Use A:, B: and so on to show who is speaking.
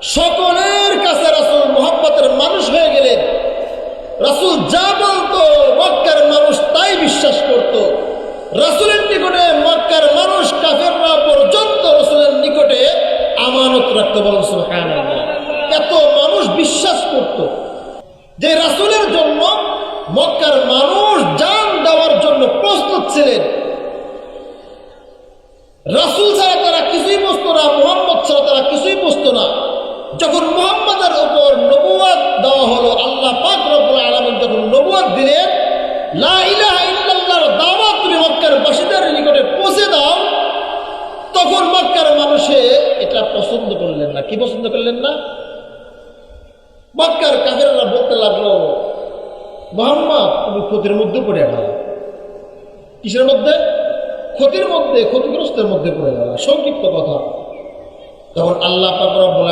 A: সকলের কাছে রাসূল মুহাব্বতের মানুষ হয়ে গেলেন। রাসূল যা বলতো মক্কার মানুষ তাই বিশ্বাস করত। রাসূলের নিকটে মক্কার মানুষ কাফেররা পর্যন্ত রাসূলের নিকটে আমানত রাখতে, বলেন সুবহানাল্লাহ। এত মানুষ বিশ্বাস করত যে রাসূলের জন্য মক্কার মানুষ জান দেওয়ার জন্য প্রস্তুত ছিলেন। রাসূল ছাড়া তারা কিছুই বুঝতো না, মুহাম্মদ ছাড়া তারা কিছুই বুঝতো না। যখন মুহাম্মদের উপর নবুয়ত দেওয়া হলো, আল্লাহ পাক রব্বুল আলামিন যখন নবুয়ত দিলেন, লা ইলাহা ইল্লাল্লাহর দাওয়াত তুমি মক্কার বাসীদের নিকটে পৌঁছে দাও, তখন মক্কার মানুষে এটা পছন্দ করলেন না। কি পছন্দ করলেন না? মক্কার কাফেররা বলতে লাগলো, মুহাম্মদ তুমি ক্ষতির মধ্যে পড়ে গেল। কিসের মধ্যে? ক্ষতির মধ্যে, ক্ষতিগ্রস্তের মধ্যে পড়ে গেল। সংক্ষিপ্ত কথা। তখন আল্লাহ পাক রব্বুল